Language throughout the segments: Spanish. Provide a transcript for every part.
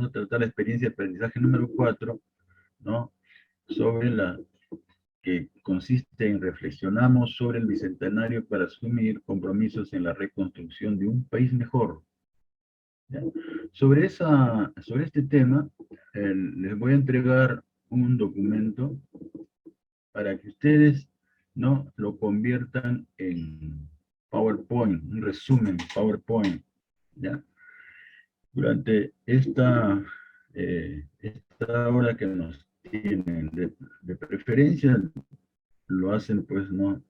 vamos a tratar la experiencia de aprendizaje número 4, ¿no? Sobre la que consiste en reflexionamos sobre el bicentenario para asumir compromisos en la reconstrucción de un país mejor. ¿Ya? Sobre este tema, les voy a entregar un documento para que ustedes, ¿no?, lo conviertan en PowerPoint, un resumen PowerPoint, ¿ya? Durante esta hora que nos tienen de preferencia, lo hacen pues, ¿no?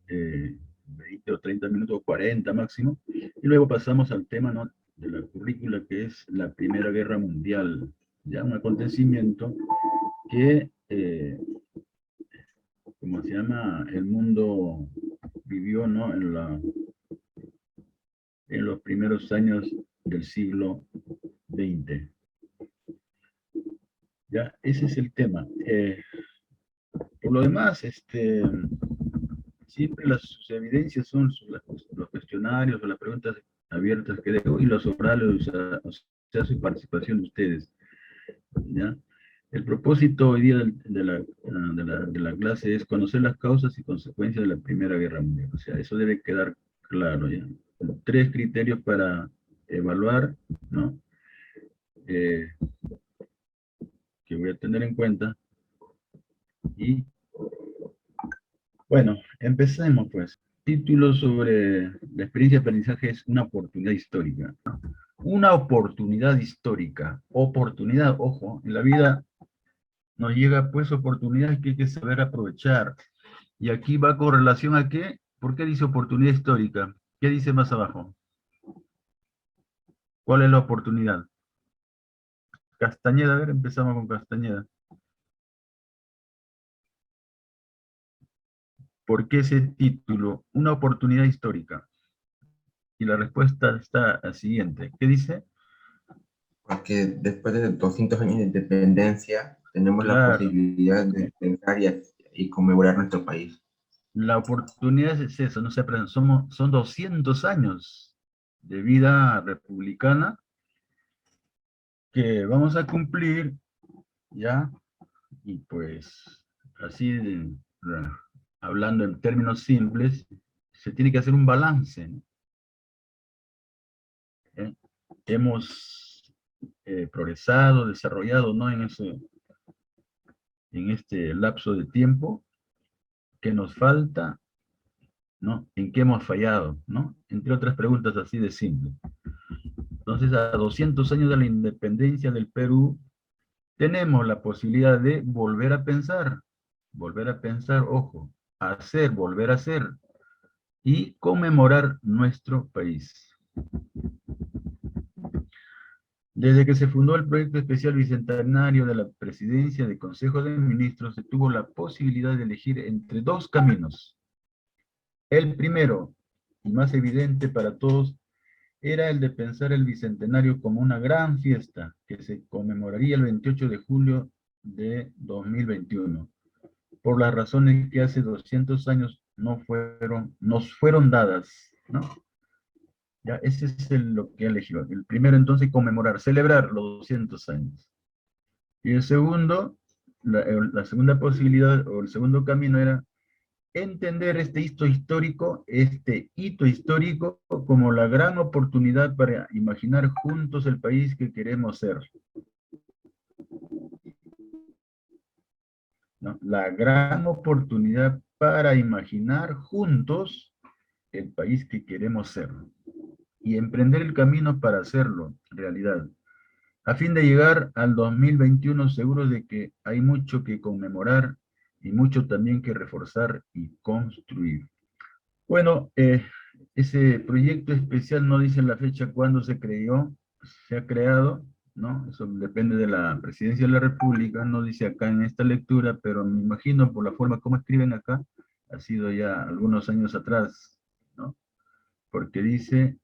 20 o 30 minutos, 40 máximo, y luego pasamos al tema, ¿no?, de la currícula, que es la Primera Guerra Mundial, ya un acontecimiento que, como se llama, el mundo vivió, ¿no?, en los primeros años del siglo XX. Ya, ese es el tema. Por lo demás, siempre las evidencias son los cuestionarios o las preguntas abiertas que dejo y los orales, o sea, su participación de ustedes, ¿ya? El propósito hoy día de la clase es conocer las causas y consecuencias de la Primera Guerra Mundial. O sea, eso debe quedar claro ya. 3 criterios para evaluar, ¿no? Eh, que voy a tener en cuenta. Y bueno, empecemos pues. Título sobre la experiencia de aprendizaje es una oportunidad histórica. Una oportunidad histórica. Oportunidad, ojo, en la vida nos llega pues oportunidades que hay que saber aprovechar. Y aquí va con relación a qué. ¿Por qué dice oportunidad histórica? ¿Qué dice más abajo? ¿Cuál es la oportunidad? Castañeda, a ver, empezamos con Castañeda. ¿Por qué ese título? Una oportunidad histórica. Y la respuesta está la siguiente. ¿Qué dice? Porque después de 200 años de independencia, tenemos la Claro. posibilidad de pensar y conmemorar nuestro país. La oportunidad es eso, no sé, pero son 200 años de vida republicana que vamos a cumplir, ¿ya? Y pues, así, hablando en términos simples, se tiene que hacer un balance, ¿no? Hemos progresado, desarrollado, ¿no?, en este lapso de tiempo. ¿Qué nos falta? ¿No? ¿En qué hemos fallado? ¿No? Entre otras preguntas así de simple. Entonces, a 200 años de la independencia del Perú, tenemos la posibilidad de volver a pensar, ojo, hacer, volver a hacer, y conmemorar nuestro país. Desde que se fundó el proyecto especial bicentenario de la presidencia del Consejo de Ministros, se tuvo la posibilidad de elegir entre 2 caminos. El primero, y más evidente para todos, era el de pensar el bicentenario como una gran fiesta que se conmemoraría el 28 de julio de 2021, por las razones que hace 200 años nos fueron dadas, ¿no? Ya, ese es lo que elegido. El primero, entonces, conmemorar, celebrar los 200 años. Y el segundo, la segunda posibilidad, o el segundo camino era entender este hito histórico como la gran oportunidad para imaginar juntos el país que queremos ser, ¿no? La gran oportunidad para imaginar juntos el país que queremos ser y emprender el camino para hacerlo realidad, a fin de llegar al 2021 seguros de que hay mucho que conmemorar y mucho también que reforzar y construir. Bueno, ese proyecto especial no dice la fecha cuándo se ha creado, ¿no? Eso depende de la Presidencia de la República, no dice acá en esta lectura, pero me imagino por la forma como escriben acá, ha sido ya algunos años atrás, ¿no? Porque dice,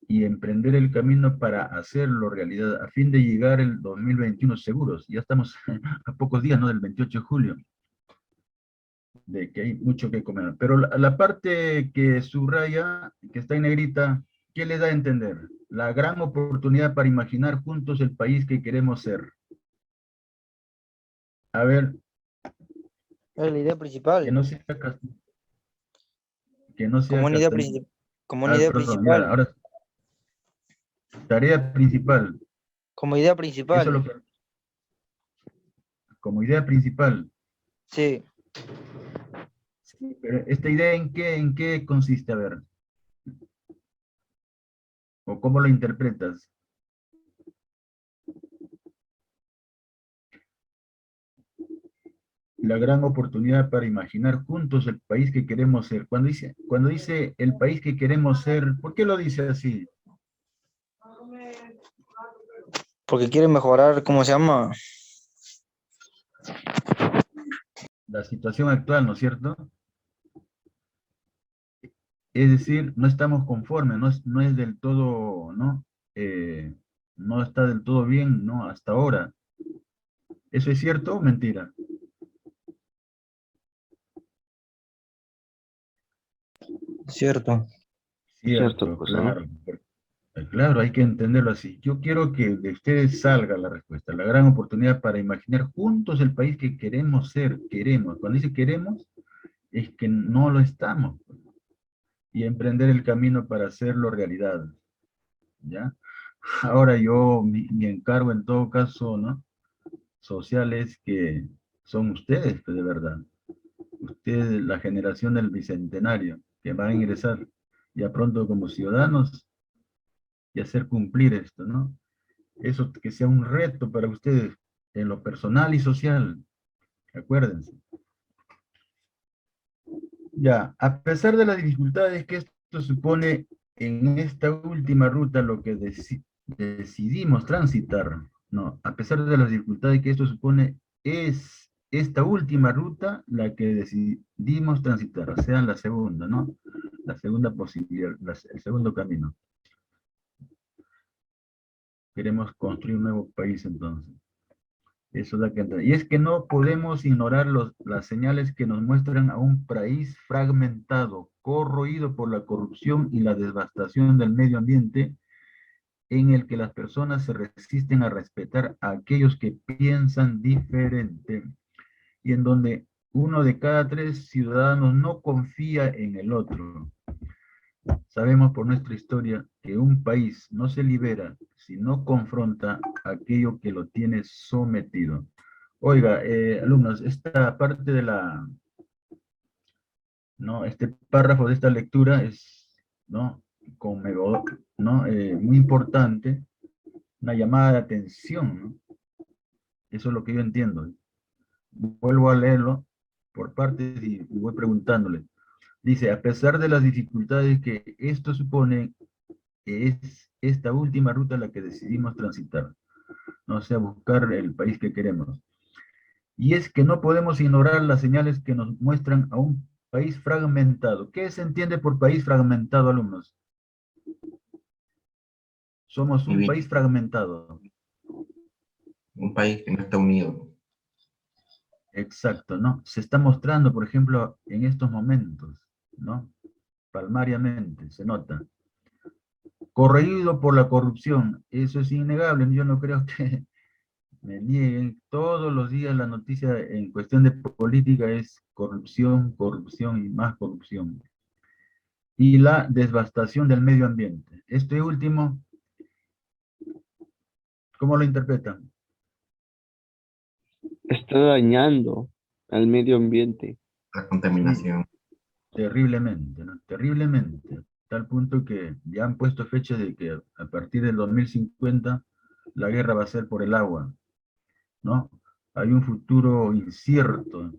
y emprender el camino para hacerlo realidad, a fin de llegar el 2021 seguros. Ya estamos a pocos días, ¿no?, del 28 de julio. De que hay mucho que comer. Pero la parte que subraya, que está en negrita, ¿Qué le da a entender? La gran oportunidad para imaginar juntos el país que queremos ser. A ver, Es la idea que principal. no sea, que no Como sea una idea, Castañeda. como una Ah, idea perdón, ya, principal. ahora, tarea principal. Como idea Eso es principal. lo que, como idea principal. Sí. Sí, pero esta idea en qué consiste? A ver, o cómo lo interpretas. La gran oportunidad para imaginar juntos el país que queremos ser. Cuando dice el país que queremos ser, ¿por qué lo dice así? Porque quiere mejorar, ¿cómo se llama? La situación actual, ¿no es cierto? Es decir, no estamos conformes, no es del todo, ¿no? No está del todo bien, ¿no? Hasta ahora. ¿Eso es cierto o mentira? Cierto. Cierto, Cierto, pues, ¿no? claro. Claro, hay que entenderlo así. Yo quiero que de ustedes salga la respuesta, la gran oportunidad para imaginar juntos el país que queremos ser, queremos. Cuando dice queremos, es que no lo estamos. Y emprender el camino para hacerlo realidad, ¿ya? Ahora yo, mi encargo en todo caso, ¿no? Social es que son ustedes, pues, de verdad. Ustedes, la generación del bicentenario, que va a ingresar ya pronto como ciudadanos y hacer cumplir esto, ¿no? Eso que sea un reto para ustedes en lo personal y social, acuérdense. Ya, a pesar de las dificultades que esto supone en esta última ruta, lo que decidimos transitar, no, a pesar de las dificultades que esto supone, es esta última ruta la que decidimos transitar, o sea, la segunda, ¿no? La segunda posibilidad, el segundo camino. Queremos construir un nuevo país entonces. Eso es lo que entra. Y es que no podemos ignorar las señales que nos muestran a un país fragmentado, corroído por la corrupción y la devastación del medio ambiente, en el que las personas se resisten a respetar a aquellos que piensan diferente, y en donde uno de cada 3 ciudadanos no confía en el otro. Sabemos por nuestra historia que un país no se libera si no confronta aquello que lo tiene sometido. Oiga, alumnos, esta parte de ¿no? Este párrafo de esta lectura es, ¿no? Conmovedor, ¿no? Muy importante, una llamada de atención, ¿no? Eso es lo que yo entiendo. Vuelvo a leerlo por partes y voy preguntándole. Dice, a pesar de las dificultades que esto supone, es esta última ruta la que decidimos transitar, ¿no? O sea, buscar el país que queremos. Y es que no podemos ignorar las señales que nos muestran a un país fragmentado. ¿Qué se entiende por país fragmentado, alumnos? Somos un país fragmentado. Un país que no está unido. Exacto, ¿no? Se está mostrando, por ejemplo, en estos momentos, ¿no? Palmariamente, se nota. Corregido por la corrupción, eso es innegable, yo no creo que me nieguen. Todos los días la noticia en cuestión de política es corrupción, corrupción y más corrupción. Y la devastación del medio ambiente. Este último, ¿cómo lo interpretan? Está dañando al medio ambiente. La Sí, contaminación. terriblemente, ¿no? Terriblemente. Tal punto que ya han puesto fecha de que a partir del 2050 la guerra va a ser por el agua, ¿no? Hay un futuro incierto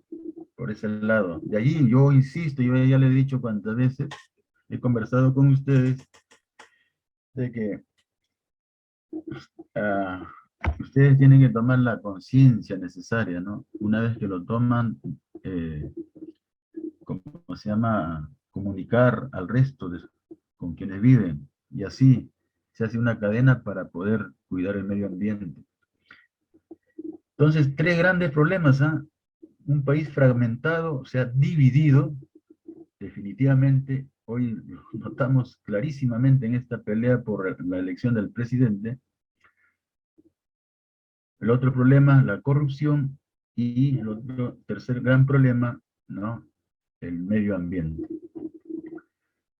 por ese lado. De allí yo insisto, yo ya le he dicho cuántas veces, he conversado con ustedes, de que ah, ustedes tienen que tomar la conciencia necesaria, ¿no? Una vez que lo toman, ¿cómo se llama? Comunicar al resto con quienes viven. Y así se hace una cadena para poder cuidar el medio ambiente. Entonces, 3 grandes problemas, ¿ah? Un país fragmentado, o sea, dividido, definitivamente, hoy lo notamos clarísimamente en esta pelea por la elección del presidente. El otro problema, la corrupción, y el otro, tercer gran problema, ¿no? El medio ambiente.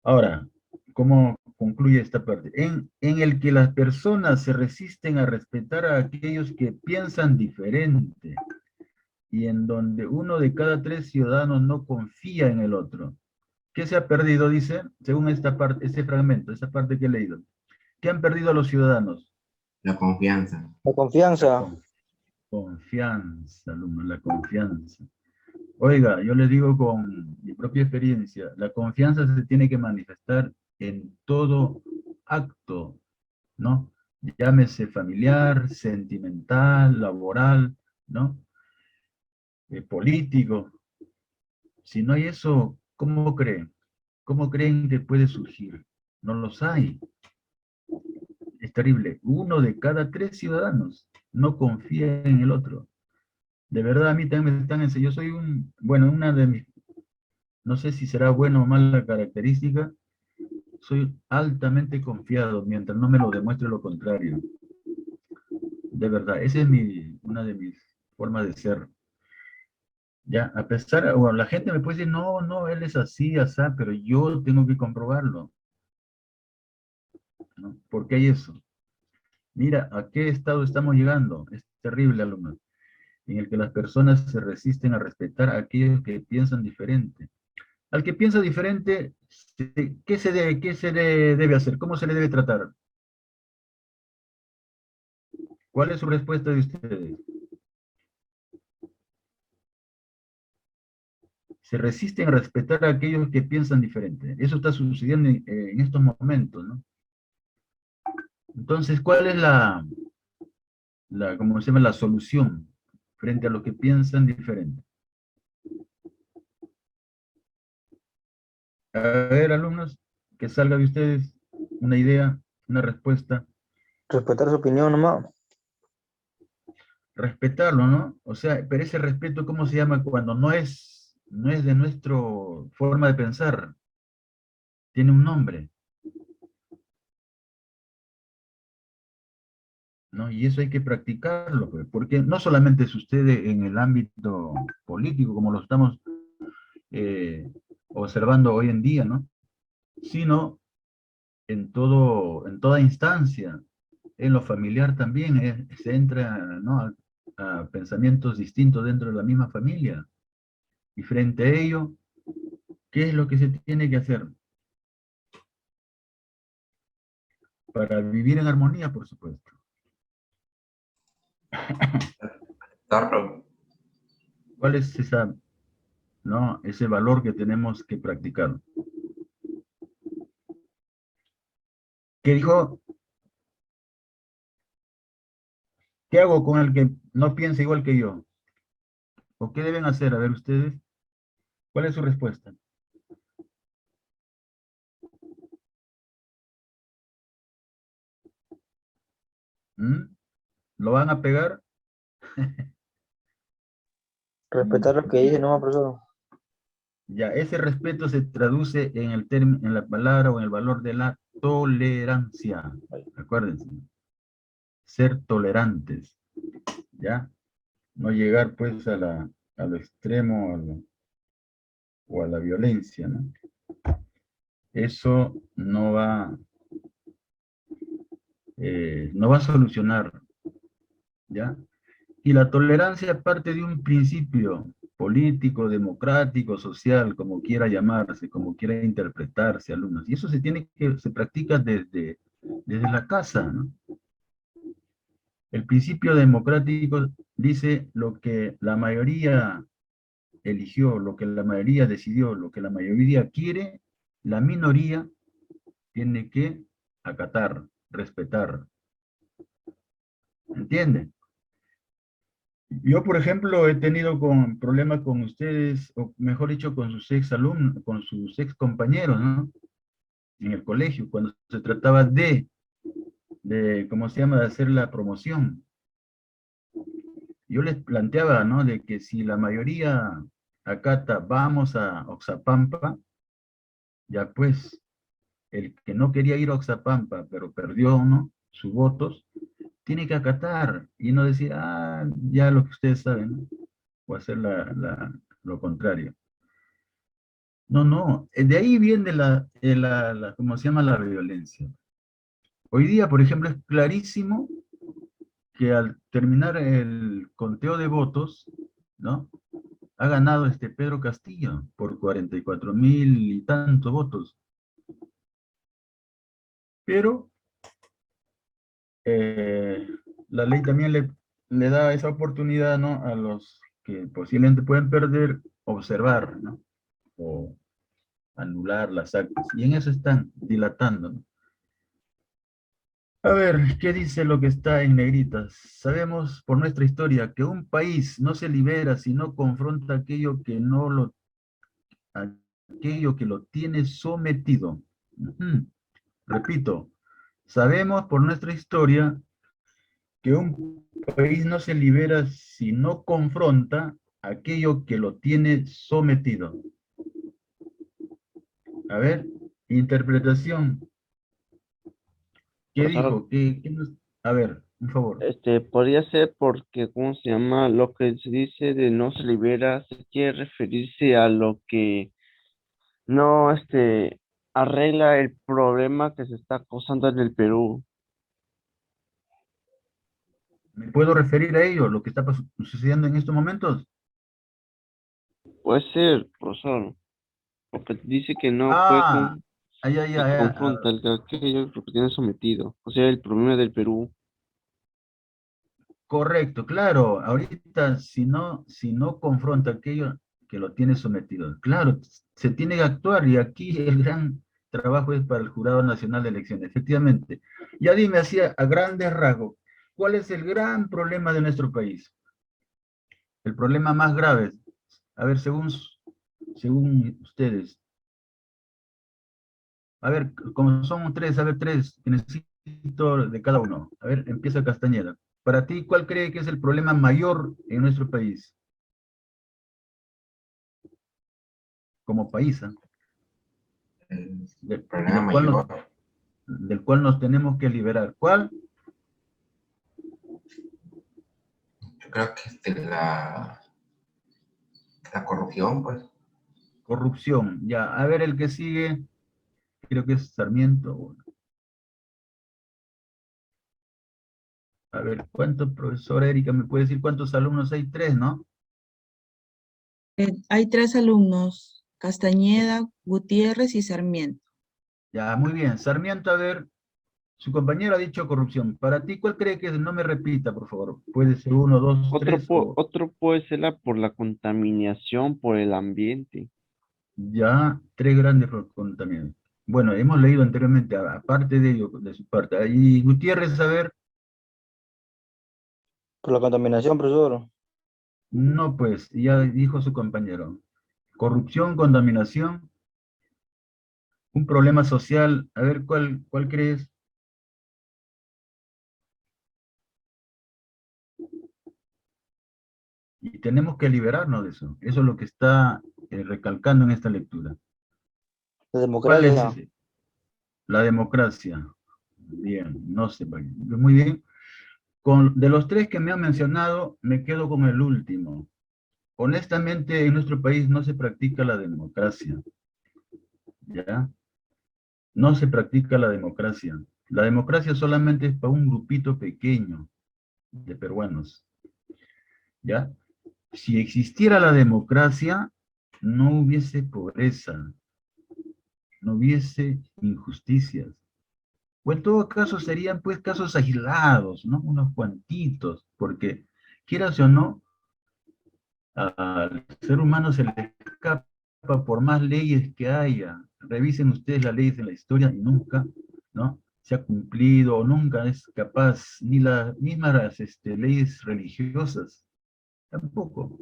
Ahora, ¿cómo concluye esta parte? En el que las personas se resisten a respetar a aquellos que piensan diferente, y en donde uno de cada 3 ciudadanos no confía en el otro. ¿Qué se ha perdido, dice, según esta parte, este fragmento, esta parte que he leído? ¿Qué han perdido los ciudadanos? La confianza. La La confianza. confianza, alumnos, la confianza. Oiga, yo les digo con mi propia experiencia, la confianza se tiene que manifestar en todo acto, ¿no? Llámese familiar, sentimental, laboral, ¿no? Político. Si no hay eso, ¿cómo creen? ¿Cómo creen que puede surgir? No los hay. Es terrible. Uno de cada 3 ciudadanos no confía en el otro. De verdad, a mí también me están enseñando. Yo soy bueno, una de mis, no sé si será buena o mala característica, soy altamente confiado mientras no me lo demuestre lo contrario. De verdad, esa es una de mis formas de ser. Ya, a pesar, bueno, la gente me puede decir, no, no, él es así, asá, pero yo tengo que comprobarlo, ¿no? ¿Por qué hay eso? Mira, ¿a qué estado estamos llegando? Es terrible, alumnos, en el que las personas se resisten a respetar a aquellos que piensan diferente. Al que piensa diferente, ¿qué se debe hacer? ¿Cómo se le debe tratar? ¿Cuál es su respuesta de ustedes? Se resisten a respetar a aquellos que piensan diferente. Eso está sucediendo en estos momentos, ¿no? Entonces, ¿cuál es ¿cómo se llama? La solución frente a los que piensan diferente? A ver, alumnos, que salga de ustedes una idea, una respuesta. Respetar su opinión nomás. Respetarlo, ¿no? O sea, pero ese respeto, ¿cómo se llama? Cuando no es de nuestra forma de pensar. Tiene un nombre, ¿no? Y eso hay que practicarlo, pues, porque no solamente sucede en el ámbito político, como lo estamos observando hoy en día, ¿no? Sino en toda instancia. En lo familiar también se entra, ¿no? a pensamientos distintos dentro de la misma familia. Y frente a ello, ¿qué es lo que se tiene que hacer? Para vivir en armonía, por supuesto. Tarro. ¿Cuál es no, ese valor que tenemos que practicar? ¿Qué dijo? ¿Qué hago con el que no piensa igual que yo? ¿O qué deben hacer? A ver ustedes, ¿cuál es su respuesta? ¿Mm? ¿Lo van a pegar? Respetar lo que dice nomás, profesor. Ya, ese respeto se traduce en en la palabra o en el valor de la tolerancia. Acuérdense, ser tolerantes, ¿ya? No llegar pues a lo extremo o a la violencia, ¿no? Eso no va a solucionar, ¿ya? Y la tolerancia parte de un principio político, democrático, social, como quiera llamarse, como quiera interpretarse, alumnos. Y eso se practica desde la casa, ¿no? El principio democrático dice lo que la mayoría eligió, lo que la mayoría decidió, lo que la mayoría quiere, la minoría tiene que acatar, respetar. ¿Entienden? Yo, por ejemplo, he tenido problemas con ustedes, o mejor dicho, con sus ex alumnos, con sus ex compañeros, ¿no? En el colegio, cuando se trataba ¿cómo se llama?, de hacer la promoción. Yo les planteaba, ¿no?, de que si la mayoría acata, vamos a Oxapampa, Ya pues, el que no quería ir a Oxapampa, pero perdió, ¿no?, sus votos, tiene que acatar y no decir, ah, ya lo que ustedes saben, ¿no?, o hacer lo contrario. No, no, de ahí viene ¿cómo se llama?, la violencia. Hoy día, por ejemplo, es clarísimo que al terminar el conteo de votos, ¿no?, ha ganado Pedro Castillo por 44.000 y tantos votos. Pero eh, la ley también le da esa oportunidad, ¿no?, a los que posiblemente pueden perder, observar, ¿no?, o anular las actas. Y en eso están dilatando, ¿no? A ver, ¿qué dice lo que está en negritas? Sabemos por nuestra historia que un país no se libera si no confronta aquello que lo tiene sometido. Ujú. Repito, sabemos por nuestra historia que un país no se libera si no confronta aquello que lo tiene sometido. A ver, interpretación. ¿Qué Profesor, dijo? A ver, un favor. podría ser porque, ¿cómo se llama? Lo que se dice de no se libera, se quiere referirse a lo que no, arregla el problema que se está causando en el Perú. ¿Me puedo referir a ello, lo que está sucediendo en estos momentos? Puede ser, profesor, porque dice que no puede Ah, ay, ay, que ay, ay, confronta aquello que tiene sometido, o sea, el problema del Perú. correcto, claro. Ahorita, si no confronta aquello que lo tiene sometido, claro, se tiene que actuar y aquí el gran trabajo es para el Jurado Nacional de Elecciones, efectivamente. Ya dime así a grandes rasgos, ¿cuál es el gran problema de nuestro país? El problema más grave. A ver, según ustedes. A ver, como son tres, a ver, tres, que necesito de cada uno. A ver, empieza Castañeda. Para ti, ¿cuál cree que es el problema mayor en nuestro país? Como país, ¿ah? El De- problema del cual nos, mayor, del cual nos tenemos que liberar. ¿Cuál? yo creo que es de la corrupción, pues. Corrupción. Ya, a ver, el que sigue, creo que es Sarmiento. Bueno, a ver, ¿cuántos, profesora Erika, me puede decir cuántos alumnos hay? Tres, ¿no? Hay tres alumnos, Castañeda, Gutiérrez y Sarmiento. Ya, muy bien. Sarmiento, a ver, su compañero ha dicho corrupción. Para ti, ¿cuál cree que es? No me repita, por favor. Puede ser uno, dos, tres o Otro puede ser por la contaminación, por el ambiente. ya tres grandes contaminantes. Bueno, hemos leído anteriormente, aparte de ello, de su parte. Y Gutiérrez, a ver, Por la contaminación, profesor. no, pues, ya dijo su compañero. Corrupción, contaminación, un problema social. A ver, ¿cuál crees? Y tenemos que liberarnos de eso. Eso es lo que está recalcando en esta lectura. La ¿Cuál es democracia. ese? La democracia. Bien, no sé. Muy bien. De los tres que me han mencionado, me quedo con el último. Honestamente, en nuestro país no se practica la democracia, ¿ya? No se practica la democracia. La democracia solamente es para un grupito pequeño de peruanos, ¿ya? Si existiera la democracia, no hubiese pobreza, no hubiese injusticias. O en todo caso serían pues casos aislados, ¿no? Unos cuantitos, porque quieras o no, al ser humano se le escapa por más leyes que haya. Revisen ustedes las leyes en la historia y nunca, ¿no?, se ha cumplido o nunca es capaz, ni las mismas leyes religiosas, tampoco.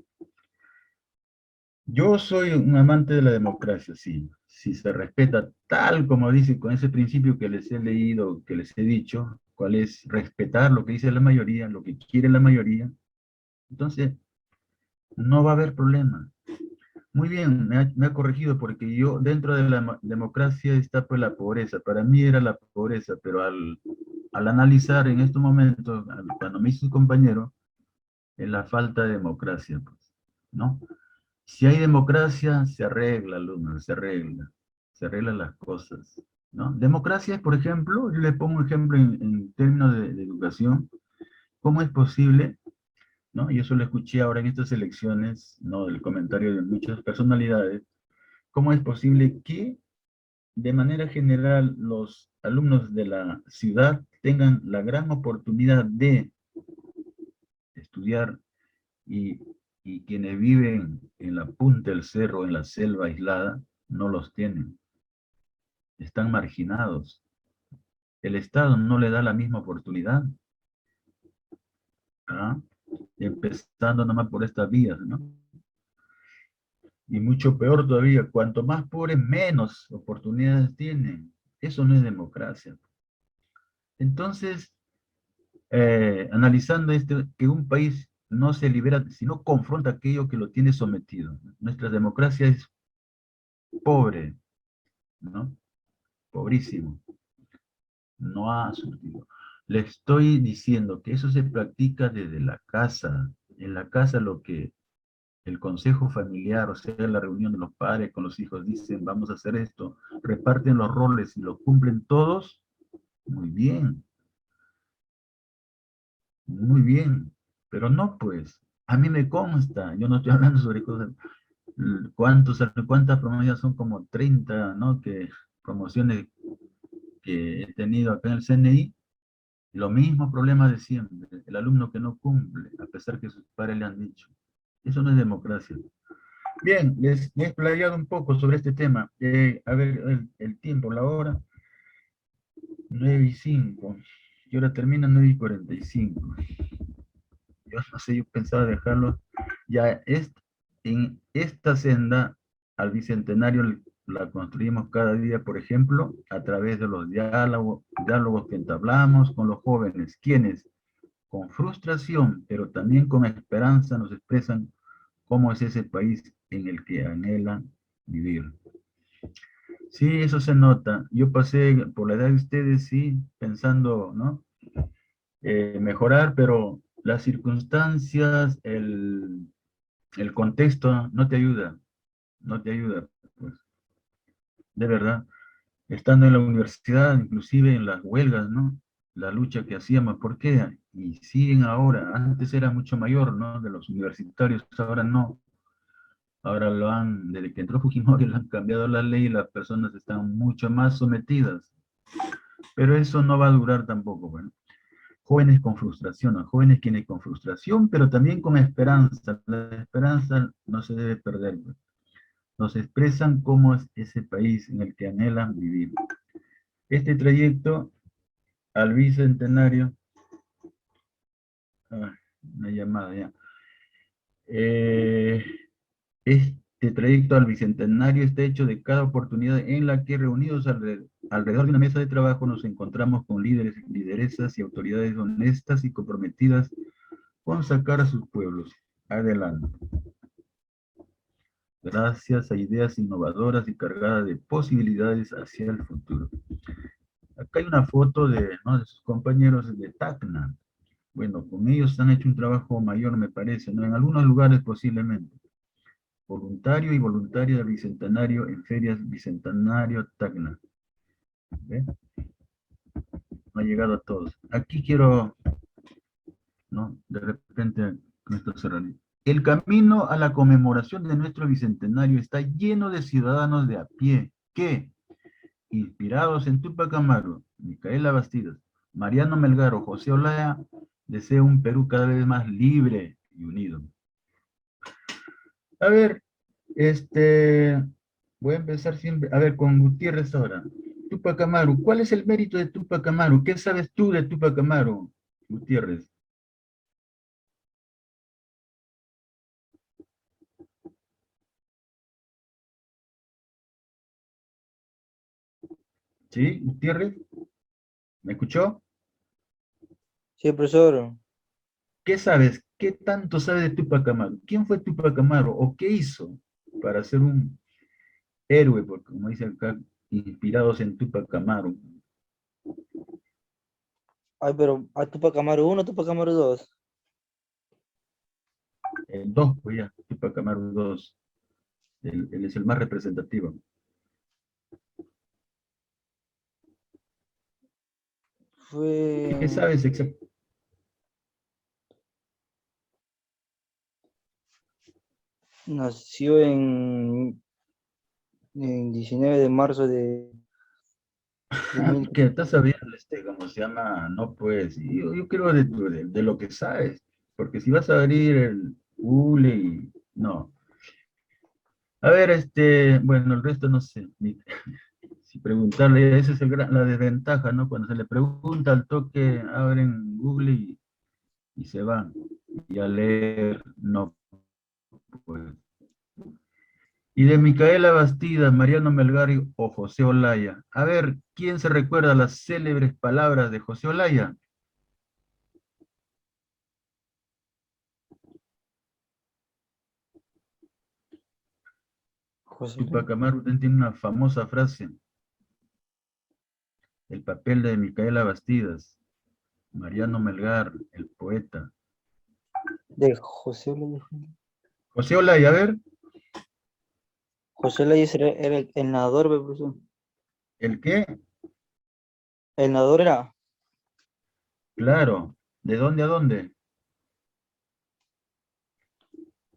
Yo soy un amante de la democracia, sí. Si se respeta tal como dice, con ese principio que les he leído, que les he dicho, cuál es respetar lo que dice la mayoría, lo que quiere la mayoría, entonces no va a haber problema. Muy bien, me ha corregido porque yo dentro de la democracia está pues la pobreza. Para mí era la pobreza, pero al analizar en estos momentos, cuando me hizo su compañero, es la falta de democracia, pues, ¿no? Si hay democracia, se arregla, alumnos, se arreglan las cosas, ¿no? Democracia es, por ejemplo, yo le pongo un ejemplo en términos de educación, ¿cómo es posible, no? Y eso lo escuché ahora en estas elecciones, ¿no? Del comentario de muchas personalidades, ¿cómo es posible que de manera general los alumnos de la ciudad tengan la gran oportunidad de estudiar y, y quienes viven en la punta del cerro, en la selva aislada, no los tienen? Están marginados. El Estado no le da la misma oportunidad, ¿ah? Empezando nomás por estas vías, ¿no? Y mucho peor todavía, cuanto más pobres, menos oportunidades tienen. Eso no es democracia. Entonces, analizando esto, que un país no se libera, sino confronta aquello que lo tiene sometido. Nuestra democracia es pobre, ¿no? Pobrísimo. No ha surtido. Le estoy diciendo que eso se practica desde la casa. En la casa lo que el consejo familiar, o sea, la reunión de los padres con los hijos, dicen, vamos a hacer esto, reparten los roles y lo cumplen todos, muy bien, muy bien. Pero no, pues, a mí me consta, yo no estoy hablando sobre cosas, cuántas promociones son como 30, ¿no? Que promociones que he tenido acá en el CNI. Lo mismo problema de siempre, el alumno que no cumple, a pesar que sus padres le han dicho. Eso no es democracia. Bien, les he explayado un poco sobre este tema. A ver, el tiempo, la hora, 9:05. Y ahora termina 9:45. Yo no sé, yo pensaba dejarlo. Ya en esta senda al Bicentenario la construimos cada día, por ejemplo, a través de los diálogos que entablamos con los jóvenes, quienes con frustración, pero también con esperanza nos expresan cómo es ese país en el que anhelan vivir. Sí, eso se nota. Yo pasé por la edad de ustedes, sí, pensando, ¿no? Mejorar, pero las circunstancias, el contexto no te ayuda, no te ayuda, pues, de verdad. Estando en la universidad, inclusive en las huelgas, ¿no? La lucha que hacíamos, ¿por qué? Y siguen ahora, antes era mucho mayor, ¿no? De los universitarios, ahora no. Ahora desde que entró Fujimori, lo han cambiado la ley y las personas están mucho más sometidas. Pero eso no va a durar tampoco, bueno. Jóvenes con frustración, ¿no? Jóvenes quienes con frustración, pero también con esperanza. La esperanza no se debe perder, pues. Nos expresan cómo es ese país en el que anhelan vivir. Este trayecto al Bicentenario, una llamada ya. Este trayecto al Bicentenario está hecho de cada oportunidad en la que reunidos alrededor de una mesa de trabajo nos encontramos con líderes, lideresas y autoridades honestas y comprometidas con sacar a sus pueblos adelante. Gracias a ideas innovadoras y cargadas de posibilidades hacia el futuro. Acá hay una foto ¿no? de sus compañeros de Tacna. Bueno, con ellos han hecho un trabajo mayor, me parece, ¿no? En algunos lugares posiblemente. Voluntario y voluntaria del Bicentenario en ferias Bicentenario Tacna. ¿Ve? No ha llegado a todos. Aquí quiero, ¿no? De repente, nuestro cerrado. El camino a la conmemoración de nuestro Bicentenario está lleno de ciudadanos de a pie que, inspirados en Tupac Amaru, Micaela Bastidas, Mariano Melgar o José Olaya, desea un Perú cada vez más libre y unido. A ver, voy a empezar siempre, a ver, con Gutiérrez ahora. Tupac Amaru, ¿cuál es el mérito de Tupac Amaru? ¿Qué sabes tú de Tupac Amaru, Gutiérrez? ¿Sí, Gutiérrez? ¿Me escuchó? Sí, profesor. ¿Qué sabes? ¿Qué tanto sabes de Tupac Amaru? ¿Quién fue Tupac Amaru o qué hizo? para ser un héroe, porque como dice acá, inspirados en Tupac Amaru. Ay, pero ¿a Tupac Amaru 1, Tupac Amaru 2? El 2, pues ya, Tupac Amaru 2. Él es el más representativo. ¿Qué Fue... sabes exactamente? Nació en 19 de marzo de mil... Que estás sabiendo, ¿cómo se llama? No, pues, yo creo de lo que sabes, porque si vas a abrir el Google y... No. A ver, bueno, el resto no sé, si preguntarle, esa es la desventaja, ¿no? Cuando se le pregunta al toque, abren Google y se van, y a leer, no, pues. Y de Micaela Bastida, Mariano Melgari o José Olaya. A ver, ¿quién se recuerda las célebres palabras de José Olaya? José Tupac Amaru tiene una famosa frase, el papel de Micaela Bastidas, Mariano Melgar, el poeta. de José Olaya. José Olaya, a ver, José Olaya era el nadador, ve, profesor. ¿el qué? El nadador era Claro, ¿de dónde a dónde?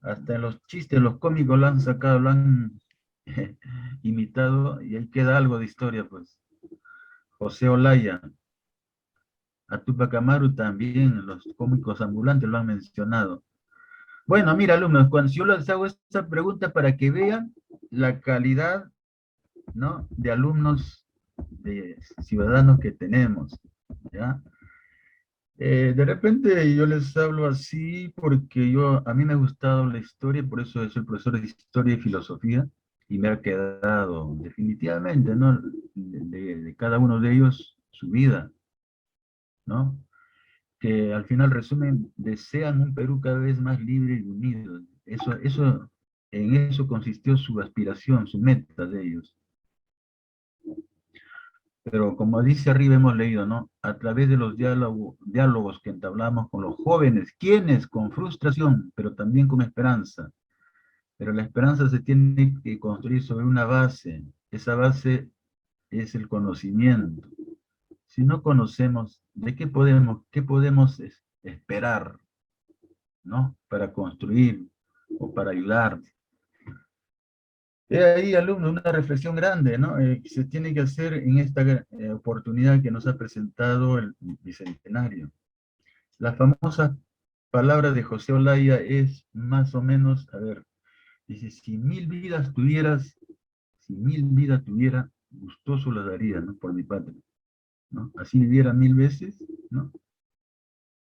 Hasta en los chistes, los cómicos lo han sacado, lo han imitado, y ahí queda algo de historia, pues. José Olaya, a Tupac Amaru también, los cómicos ambulantes lo han mencionado. Bueno, mira, alumnos, cuando yo les hago esta pregunta para que vean la calidad, ¿no?, de alumnos, de ciudadanos que tenemos, ¿ya? De repente yo les hablo así porque a mí me ha gustado la historia, por eso soy profesor de historia y filosofía, y me ha quedado definitivamente, ¿no?, de cada uno de ellos su vida, ¿no?, que al final resumen, desean un Perú cada vez más libre y unido. En eso consistió su aspiración, su meta de ellos. Pero como dice arriba hemos leído, ¿no? A través de los diálogos que entablamos con los jóvenes, quienes con frustración, pero también con esperanza. Pero la esperanza se tiene que construir sobre una base. Esa base es el conocimiento. Si no conocemos, ¿de qué podemos esperar, ¿no?, para construir o para ayudar? He ahí, alumno, una reflexión grande, ¿no?, que se tiene que hacer en esta oportunidad que nos ha presentado el Bicentenario. La famosa palabra de José Olaya es más o menos, a ver, dice, si 1000 vidas tuviera, gustoso las daría, ¿no?, por mi patria, ¿no? Así viviera 1000 veces, ¿no?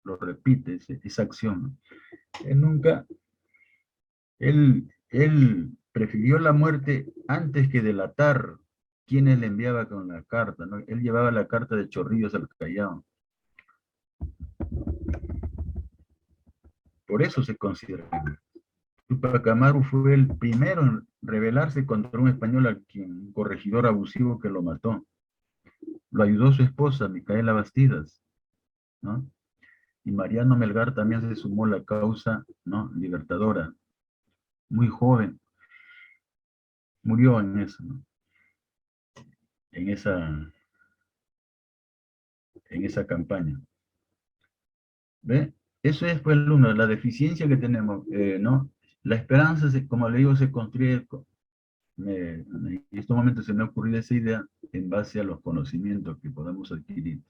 Lo repite, esa acción, ¿no? Él prefirió la muerte antes que delatar quienes le enviaba con la carta, ¿no? Él llevaba la carta de Chorrillos al Callao. Por eso se considera. Tupac Amaru fue el primero en rebelarse contra un español, un corregidor abusivo que lo mató. Lo ayudó su esposa, Micaela Bastidas, ¿no? Y Mariano Melgar también se sumó a la causa, ¿no?, libertadora. Muy joven. Murió en eso, ¿no?, en esa campaña. ¿Ve? Eso es, pues, alumno, la deficiencia que tenemos, ¿no? La esperanza, como le digo, se construye, en estos momentos se me ha ocurrido esa idea en base a los conocimientos que podamos adquirir.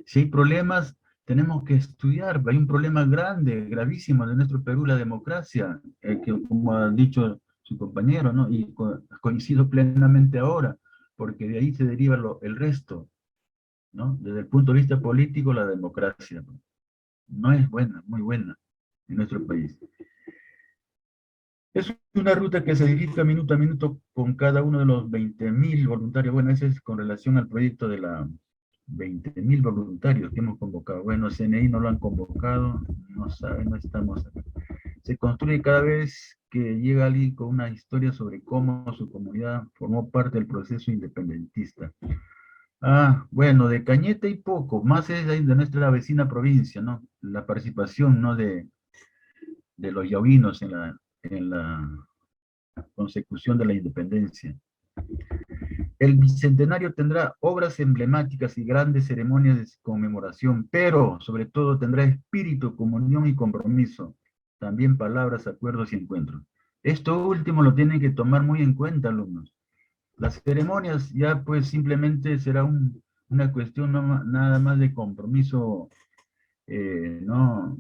Si hay problemas, tenemos que estudiar. Hay un problema grande, gravísimo de nuestro Perú, la democracia, que como ha dicho su compañero, ¿no?, y coincido plenamente ahora, porque de ahí se deriva el resto, ¿no? Desde el punto de vista político, la democracia, ¿no?, no es buena, muy buena en nuestro país. Es una ruta que se edifica minuto a minuto con cada uno de los 20.000 voluntarios. Bueno, ese es con relación al proyecto de la 20.000 voluntarios que hemos convocado. Bueno, CNI no lo han convocado, no saben, no estamos acá. Se construye cada vez que llega alguien con una historia sobre cómo su comunidad formó parte del proceso independentista. Ah, bueno, de Cañete y poco, más es de nuestra vecina provincia, ¿no? La participación, ¿no? De los yavinos en la consecución de la independencia. El bicentenario tendrá obras emblemáticas y grandes ceremonias de conmemoración, pero sobre todo tendrá espíritu, comunión y compromiso. También palabras, acuerdos y encuentros. Esto último lo tienen que tomar muy en cuenta, alumnos. Las ceremonias ya pues simplemente será una cuestión nada más de compromiso, ¿no?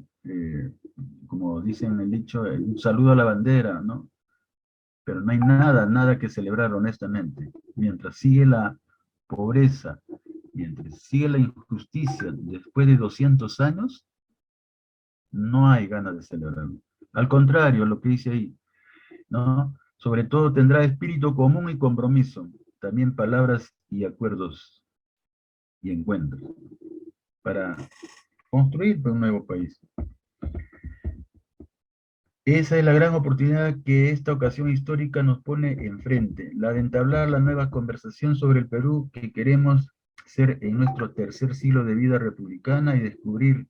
Como dicen el dicho, un saludo a la bandera, ¿no? Pero no hay nada que celebrar honestamente. Mientras sigue la pobreza, mientras sigue la injusticia, después de 200 años, no hay ganas de celebrarlo. Al contrario, lo que dice ahí, ¿no? Sobre todo tendrá espíritu común y compromiso, también palabras y acuerdos y encuentros, para construir un nuevo país. Esa es la gran oportunidad que esta ocasión histórica nos pone enfrente, la de entablar la nueva conversación sobre el Perú que queremos ser en nuestro tercer siglo de vida republicana y descubrir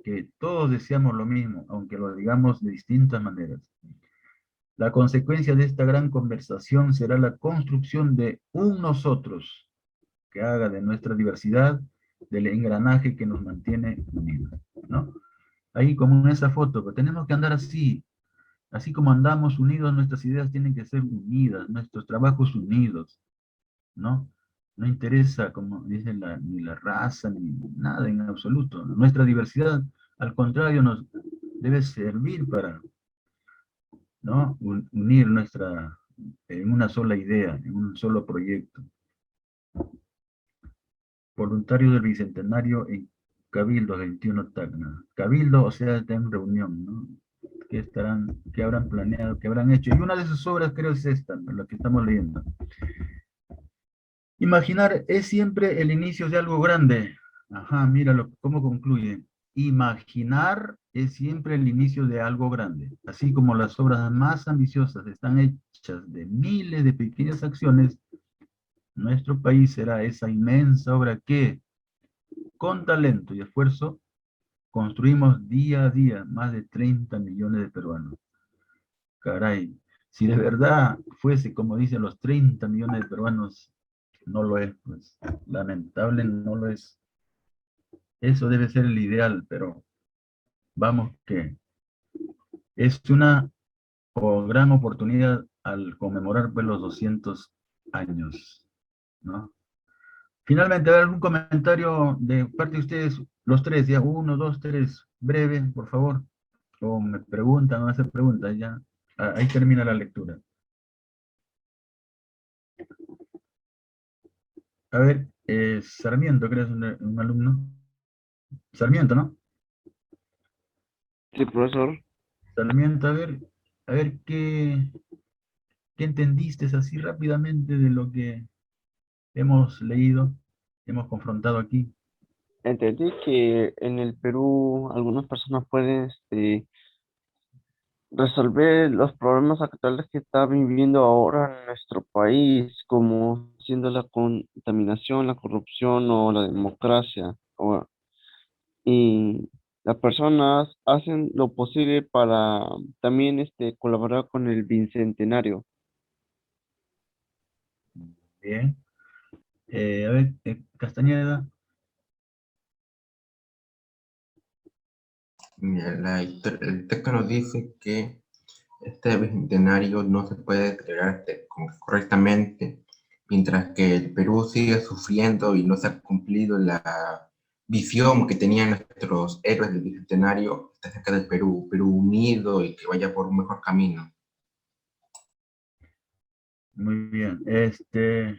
que todos deseamos lo mismo, aunque lo digamos de distintas maneras. La consecuencia de esta gran conversación será la construcción de un nosotros que haga de nuestra diversidad del engranaje que nos mantiene unidos, ¿no? Ahí como en esa foto, pero tenemos que andar así como andamos unidos, nuestras ideas tienen que ser unidas, nuestros trabajos unidos, ¿no? No interesa, como dicen, ni la raza, ni nada en absoluto. Nuestra diversidad, al contrario, nos debe servir para, ¿no? Unir en una sola idea, en un solo proyecto. Voluntario del Bicentenario en Cabildo 21 Tacna. Cabildo, o sea, está en reunión, ¿no? ¿Qué habrán planeado, qué habrán hecho? Y una de sus obras creo es esta, la que estamos leyendo. Imaginar es siempre el inicio de algo grande. Ajá, míralo, cómo concluye. Imaginar es siempre el inicio de algo grande. Así como las obras más ambiciosas están hechas de miles de pequeñas acciones, nuestro país será esa inmensa obra que, con talento y esfuerzo, construimos día a día más de 30 millones de peruanos. Caray, si de verdad fuese como dicen los 30 millones de peruanos, no lo es, pues lamentable no lo es. Eso debe ser el ideal, pero vamos que es una gran oportunidad al conmemorar pues, los 200 años, ¿no? Finalmente, ¿hay algún comentario de parte de ustedes, los tres, ya? 1, 2, 3, breve, por favor. O me preguntan, o me hacen preguntas, ya. Ahí termina la lectura. A ver, Sarmiento, creo que es un alumno. Sarmiento, ¿no? Sí, profesor. Sarmiento, a ver qué entendiste así rápidamente de lo que hemos leído, hemos confrontado aquí. Entendí que en el Perú algunas personas pueden resolver los problemas actuales que está viviendo ahora en nuestro país, como siendo la contaminación, la corrupción o la democracia. Y las personas hacen lo posible para también colaborar con el bicentenario. Bien. A ver, Castañeda. Mira, el texto nos dice que este bicentenario no se puede celebrar como que correctamente, mientras que el Perú sigue sufriendo y no se ha cumplido la visión que tenían nuestros héroes del bicentenario acerca del Perú, Perú unido y que vaya por un mejor camino. Muy bien.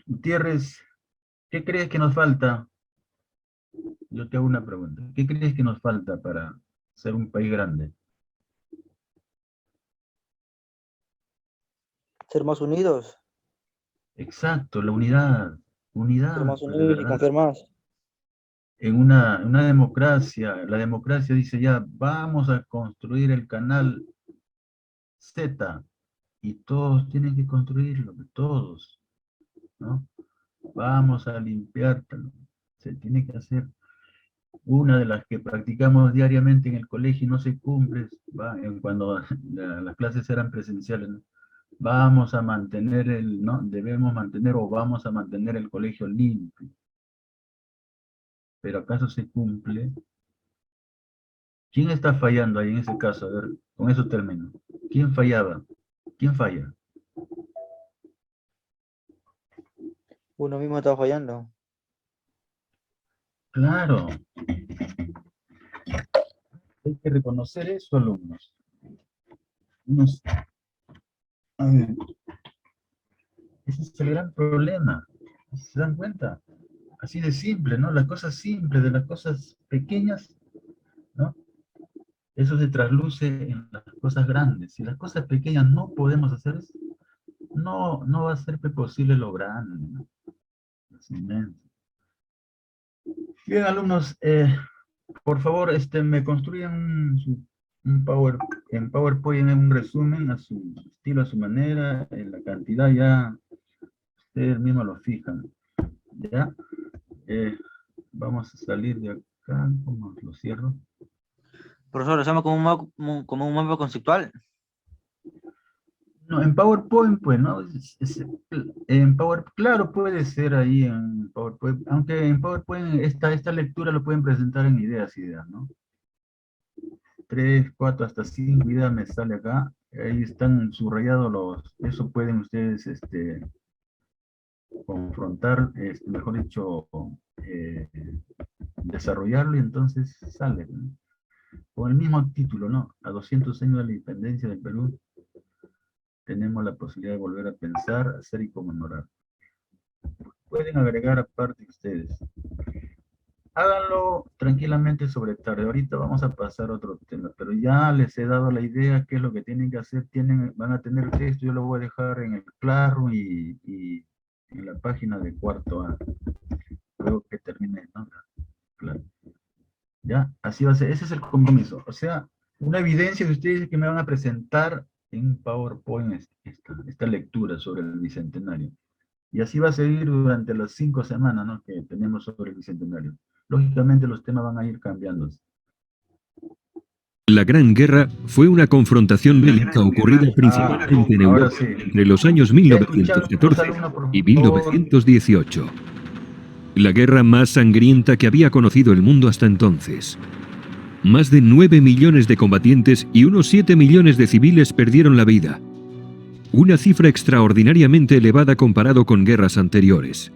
Gutiérrez, ¿qué crees que nos falta? Yo te hago una pregunta. ¿Qué crees que nos falta para ser un país grande? Ser más unidos, Exacto, la unidad. ser Unidad, más pues de unidos y verdad. confiar más. En una democracia, la democracia dice ya, vamos a construir el canal Z, y todos tienen que construirlo, todos, ¿no? Vamos a limpiártelo. Se tiene que hacer. Una de las que practicamos diariamente en el colegio y no se cumple, cuando las clases eran presenciales, ¿no? Vamos a mantener ¿no? Debemos mantener o vamos a mantener el colegio limpio. Pero ¿acaso se cumple? ¿Quién está fallando ahí en ese caso? A ver, con esos términos. ¿Quién fallaba? ¿Quién falla? Uno mismo está fallando. Claro. Hay que reconocer eso, alumnos. A ver, ese es el gran problema. ¿Se dan cuenta? Así de simple, ¿no? Las cosas simples, de las cosas pequeñas, ¿no? Eso se trasluce en las cosas grandes. Si las cosas pequeñas no podemos hacer, no va a ser posible lo grande, ¿no? Es inmenso. Bien, alumnos, por favor, me construyan en PowerPoint un resumen a su estilo, a su manera, en la cantidad ya, ustedes mismos lo fijan, ¿ya? Vamos a salir de acá, ¿cómo lo cierro? Profesor, lo hacemos como un mapa conceptual. No, en PowerPoint, pues, ¿no? En PowerPoint, claro, puede ser ahí en PowerPoint, aunque en PowerPoint esta lectura lo pueden presentar en ideas, ¿no? 3, 4, hasta 5 ideas me sale acá. Ahí están subrayados eso pueden ustedes confrontar, mejor dicho, desarrollarlo y entonces sale, ¿no? Con el mismo título, ¿no? A 200 años de la independencia del Perú, tenemos la posibilidad de volver a pensar, hacer y conmemorar. Pueden agregar aparte ustedes. Háganlo tranquilamente sobre tarde. Ahorita vamos a pasar a otro tema, pero ya les he dado la idea qué es lo que tienen que hacer. Van a tener texto, yo lo voy a dejar en el Classroom y en la página de cuarto A. Luego que termine, ¿no? Claro. ¿Ya? Así va a ser. Ese es el compromiso. O sea, una evidencia de ustedes que me van a presentar en PowerPoint esta lectura sobre el Bicentenario. Y así va a seguir durante las 5 semanas, ¿no? Que tenemos sobre el Bicentenario. Lógicamente los temas van a ir cambiando. La Gran Guerra fue una confrontación bélica ocurrida principalmente en Europa entre los años 1914 y 1918. La guerra más sangrienta que había conocido el mundo hasta entonces. Más de 9 millones de combatientes y unos 7 millones de civiles perdieron la vida. Una cifra extraordinariamente elevada comparado con guerras anteriores.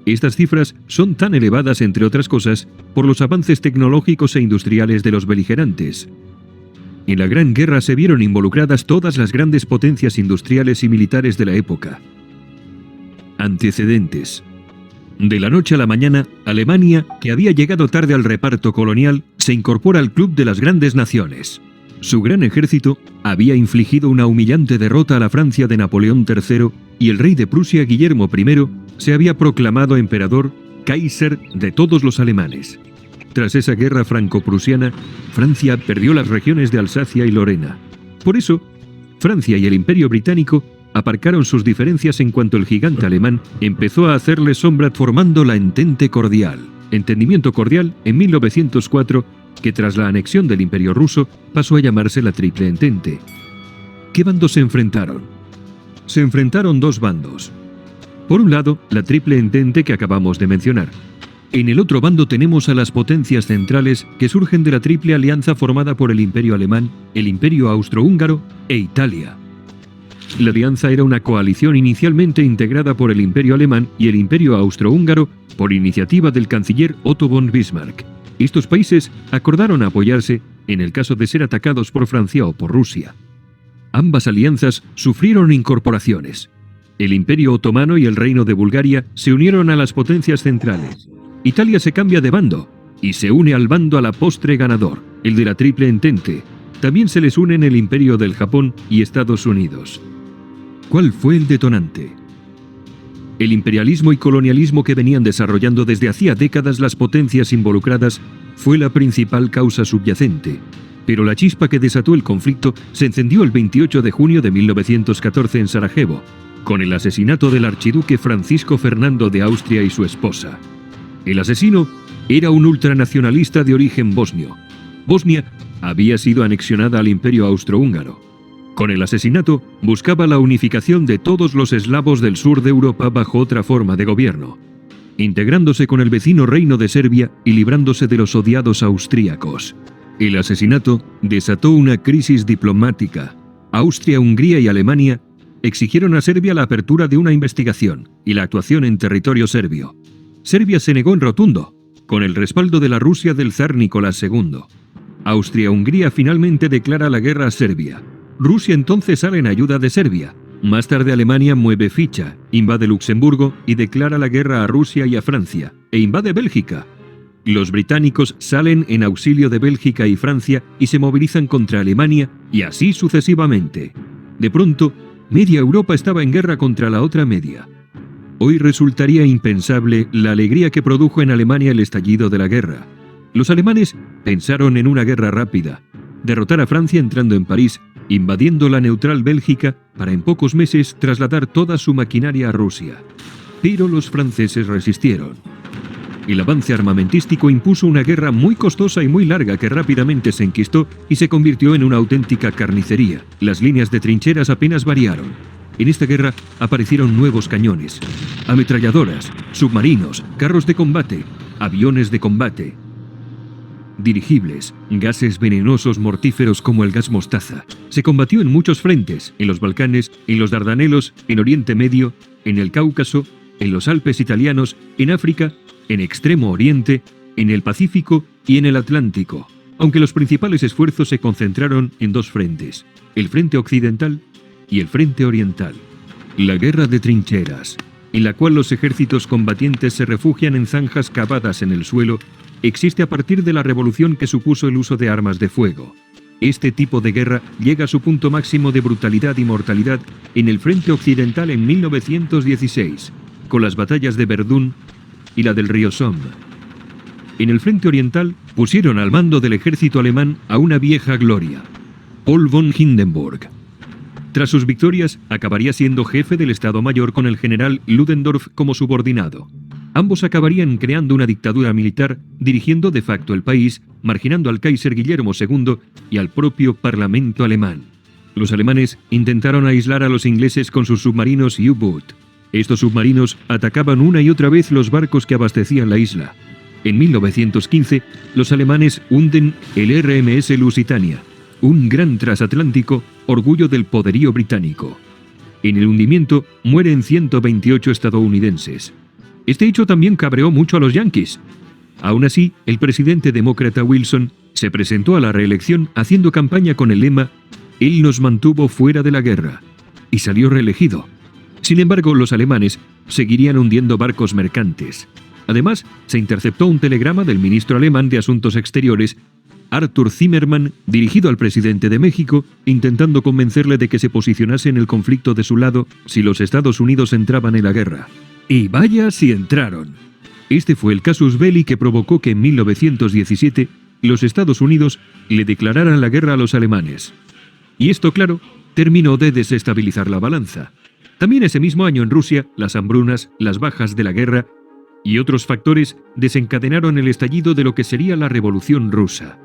Estas cifras son tan elevadas, entre otras cosas, por los avances tecnológicos e industriales de los beligerantes. En la Gran Guerra se vieron involucradas todas las grandes potencias industriales y militares de la época. Antecedentes. De la noche a la mañana, Alemania, que había llegado tarde al reparto colonial, se incorpora al club de las grandes naciones. Su gran ejército había infligido una humillante derrota a la Francia de Napoleón III y el rey de Prusia, Guillermo I, se había proclamado emperador, Kaiser de todos los alemanes. Tras esa guerra franco-prusiana, Francia perdió las regiones de Alsacia y Lorena. Por eso, Francia y el Imperio Británico aparcaron sus diferencias en cuanto el gigante alemán empezó a hacerle sombra formando la Entente Cordial, entendimiento cordial en 1904, que tras la anexión del Imperio ruso pasó a llamarse la Triple Entente. ¿Qué bandos se enfrentaron? Se enfrentaron dos bandos. Por un lado, la Triple Entente que acabamos de mencionar. En el otro bando tenemos a las potencias centrales que surgen de la Triple Alianza formada por el Imperio Alemán, el Imperio Austrohúngaro e Italia. La alianza era una coalición inicialmente integrada por el Imperio Alemán y el Imperio Austrohúngaro por iniciativa del canciller Otto von Bismarck. Estos países acordaron apoyarse en el caso de ser atacados por Francia o por Rusia. Ambas alianzas sufrieron incorporaciones. El Imperio Otomano y el Reino de Bulgaria se unieron a las potencias centrales. Italia se cambia de bando y se une al bando a la postre ganador, el de la Triple Entente. También se les unen el Imperio del Japón y Estados Unidos. ¿Cuál fue el detonante? El imperialismo y colonialismo que venían desarrollando desde hacía décadas las potencias involucradas fue la principal causa subyacente. Pero la chispa que desató el conflicto se encendió el 28 de junio de 1914 en Sarajevo, con el asesinato del archiduque Francisco Fernando de Austria y su esposa. El asesino era un ultranacionalista de origen bosnio. Bosnia había sido anexionada al Imperio Austrohúngaro. Con el asesinato buscaba la unificación de todos los eslavos del sur de Europa bajo otra forma de gobierno, integrándose con el vecino reino de Serbia y librándose de los odiados austríacos. El asesinato desató una crisis diplomática. Austria, Hungría y Alemania exigieron a Serbia la apertura de una investigación y la actuación en territorio serbio. Serbia se negó en rotundo, con el respaldo de la Rusia del zar Nicolás II. Austria-Hungría finalmente declara la guerra a Serbia. Rusia entonces sale en ayuda de Serbia. Más tarde Alemania mueve ficha, invade Luxemburgo y declara la guerra a Rusia y a Francia, e invade Bélgica. Los británicos salen en auxilio de Bélgica y Francia y se movilizan contra Alemania, y así sucesivamente. De pronto, media Europa estaba en guerra contra la otra media. Hoy resultaría impensable la alegría que produjo en Alemania el estallido de la guerra. Los alemanes pensaron en una guerra rápida, derrotar a Francia entrando en París, invadiendo la neutral Bélgica para en pocos meses trasladar toda su maquinaria a Rusia. Pero los franceses resistieron. El avance armamentístico impuso una guerra muy costosa y muy larga que rápidamente se enquistó y se convirtió en una auténtica carnicería. Las líneas de trincheras apenas variaron. En esta guerra aparecieron nuevos cañones, ametralladoras, submarinos, carros de combate, aviones de combate, dirigibles, gases venenosos mortíferos como el gas mostaza. Se combatió en muchos frentes, en los Balcanes, en los Dardanelos, en Oriente Medio, en el Cáucaso, en los Alpes italianos, en África, en Extremo Oriente, en el Pacífico y en el Atlántico, aunque los principales esfuerzos se concentraron en dos frentes, el frente occidental y el frente oriental. La guerra de trincheras, en la cual los ejércitos combatientes se refugian en zanjas cavadas en el suelo, existe a partir de la revolución que supuso el uso de armas de fuego. Este tipo de guerra llega a su punto máximo de brutalidad y mortalidad en el frente occidental en 1916, con las batallas de Verdún y la del río Somme. En el frente oriental pusieron al mando del ejército alemán a una vieja gloria, Paul von Hindenburg. Tras sus victorias, acabaría siendo jefe del Estado Mayor con el general Ludendorff como subordinado. Ambos acabarían creando una dictadura militar, dirigiendo de facto el país, marginando al Kaiser Guillermo II y al propio Parlamento alemán. Los alemanes intentaron aislar a los ingleses con sus submarinos U-Boot. Estos submarinos atacaban una y otra vez los barcos que abastecían la isla. En 1915, los alemanes hunden el RMS Lusitania, un gran transatlántico orgullo del poderío británico. En el hundimiento mueren 128 estadounidenses. Este hecho también cabreó mucho a los yanquis. Aún así, el presidente demócrata Wilson se presentó a la reelección haciendo campaña con el lema «Él nos mantuvo fuera de la guerra» y salió reelegido. Sin embargo, los alemanes seguirían hundiendo barcos mercantes. Además, se interceptó un telegrama del ministro alemán de Asuntos Exteriores, Arthur Zimmermann, dirigido al presidente de México, intentando convencerle de que se posicionase en el conflicto de su lado si los Estados Unidos entraban en la guerra. Y vaya si entraron. Este fue el casus belli que provocó que en 1917 los Estados Unidos le declararan la guerra a los alemanes. Y esto, claro, terminó de desestabilizar la balanza. También ese mismo año en Rusia, las hambrunas, las bajas de la guerra y otros factores desencadenaron el estallido de lo que sería la Revolución Rusa.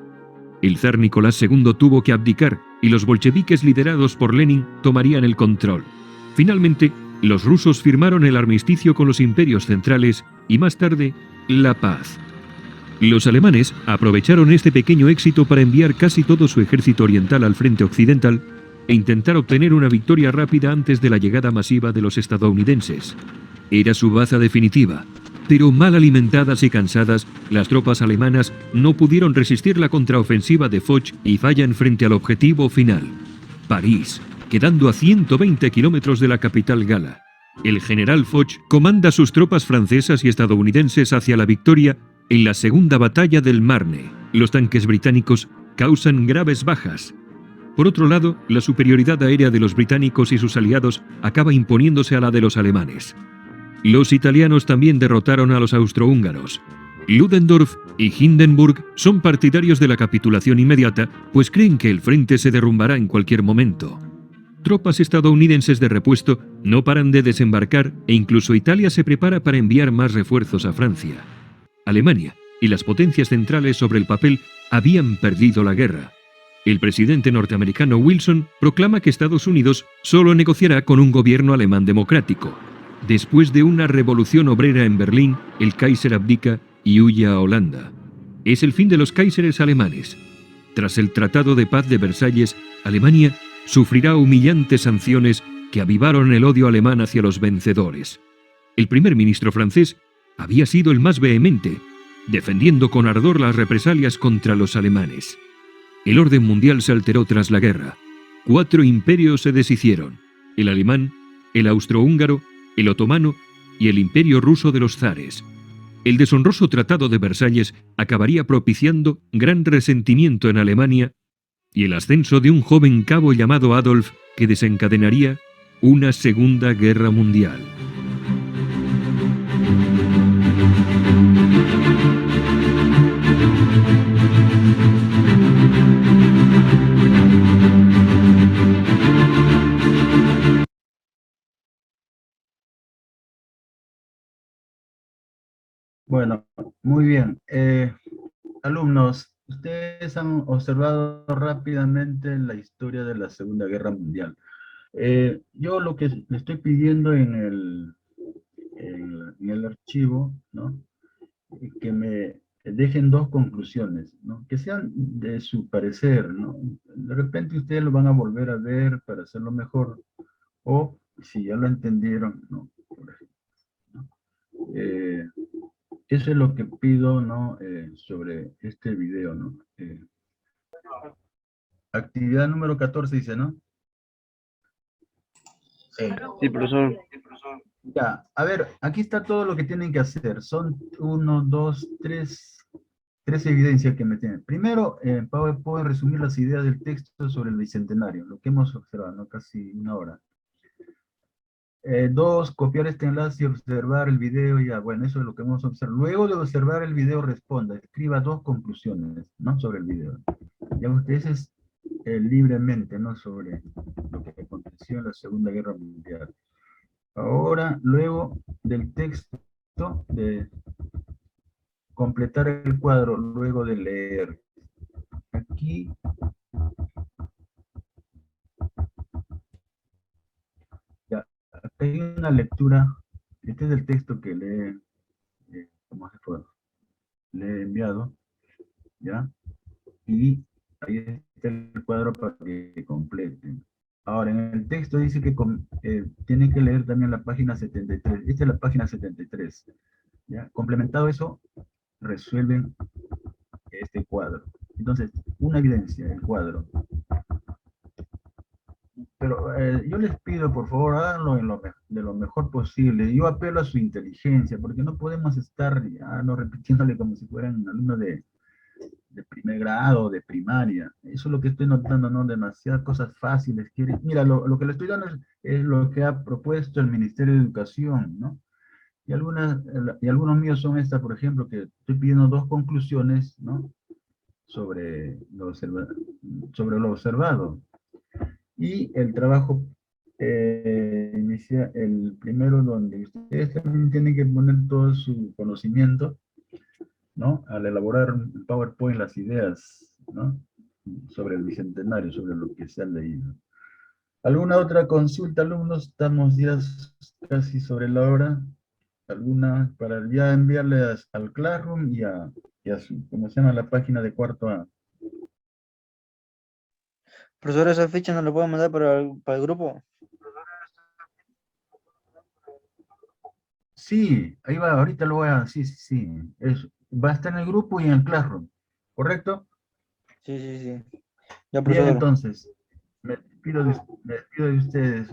El zar Nicolás II tuvo que abdicar y los bolcheviques liderados por Lenin tomarían el control. Finalmente, los rusos firmaron el armisticio con los imperios centrales y más tarde, la paz. Los alemanes aprovecharon este pequeño éxito para enviar casi todo su ejército oriental al frente occidental e intentar obtener una victoria rápida antes de la llegada masiva de los estadounidenses. Era su baza definitiva. Pero mal alimentadas y cansadas, las tropas alemanas no pudieron resistir la contraofensiva de Foch y fallan frente al objetivo final, París, quedando a 120 kilómetros de la capital gala. El general Foch comanda sus tropas francesas y estadounidenses hacia la victoria en la segunda batalla del Marne. Los tanques británicos causan graves bajas. Por otro lado, la superioridad aérea de los británicos y sus aliados acaba imponiéndose a la de los alemanes. Los italianos también derrotaron a los austrohúngaros. Ludendorff y Hindenburg son partidarios de la capitulación inmediata, pues creen que el frente se derrumbará en cualquier momento. Tropas estadounidenses de repuesto no paran de desembarcar e incluso Italia se prepara para enviar más refuerzos a Francia. Alemania y las potencias centrales sobre el papel habían perdido la guerra. El presidente norteamericano Wilson proclama que Estados Unidos solo negociará con un gobierno alemán democrático. Después de una revolución obrera en Berlín, el Kaiser abdica y huye a Holanda. Es el fin de los Kaiseres alemanes. Tras el Tratado de Paz de Versalles, Alemania sufrirá humillantes sanciones que avivaron el odio alemán hacia los vencedores. El primer ministro francés había sido el más vehemente, defendiendo con ardor las represalias contra los alemanes. El orden mundial se alteró tras la guerra. 4 imperios se deshicieron: el alemán, el austrohúngaro, el otomano y el imperio ruso de los zares. El deshonroso Tratado de Versalles acabaría propiciando gran resentimiento en Alemania y el ascenso de un joven cabo llamado Adolf que desencadenaría una Segunda Guerra Mundial. Bueno, muy bien. Alumnos, ustedes han observado rápidamente la historia de la Segunda Guerra Mundial. Yo lo que le estoy pidiendo en el archivo, ¿no? Que me dejen 2 conclusiones, ¿no? Que sean de su parecer, ¿no? De repente ustedes lo van a volver a ver para hacerlo mejor, o si ya lo entendieron, ¿no? Por ejemplo, ¿no? Eso es lo que pido, ¿no? Sobre este video, ¿no? Actividad número 14 dice, ¿no? Sí. Sí, profesor. Ya, a ver, aquí está todo lo que tienen que hacer. Son 1, 2, 3 evidencias que me tienen. Primero, puedo resumir las ideas del texto sobre el Bicentenario, lo que hemos observado, ¿no? Casi 1 hora. 2, copiar este enlace y observar el video. Ya, bueno, eso es lo que hemos observado. Luego de observar el video, responda, escriba 2 conclusiones, ¿no? Sobre el video. Ya ustedes libremente, ¿no? Sobre lo que aconteció en la Segunda Guerra Mundial. Ahora, luego del texto, de completar el cuadro, luego de leer. Aquí, ya, hay una lectura. Este es el texto que ¿cómo se fue? Le he enviado, ¿ya? Y ahí está el cuadro para que completen. Ahora, en el texto dice que tienen que leer también la página 73. Esta es la página 73. ¿Ya? Complementado eso, resuelven este cuadro. Entonces, una evidencia, el cuadro. Pero yo les pido, por favor, háganlo de lo mejor posible. Yo apelo a su inteligencia, porque no podemos estar ya, no repitiéndole como si fueran alumnos de primer grado, de primaria. Eso es lo que estoy notando, ¿no? Demasiadas cosas fáciles. Mira, lo que le estoy dando es lo que ha propuesto el Ministerio de Educación, ¿no? Y algunos míos son estas, por ejemplo, que estoy pidiendo 2 conclusiones, ¿no? Sobre lo observado. Y el trabajo inicia el primero, donde ustedes también tienen que poner todo su conocimiento, ¿no? Al elaborar en PowerPoint las ideas, ¿no? Sobre el Bicentenario, sobre lo que se ha leído. ¿Alguna otra consulta, alumnos? Estamos ya casi sobre la hora. ¿Alguna para ya enviarle al Classroom y a su, ¿cómo se llama? La página de cuarto A? Profesor, esa ficha no la puedo mandar para el grupo. Sí, ahí va, ahorita lo voy a, sí, sí, sí. Va a estar en el grupo y en el Classroom, ¿correcto? Sí, sí, sí. Ya, Bien, profesor. entonces, me despido de ustedes.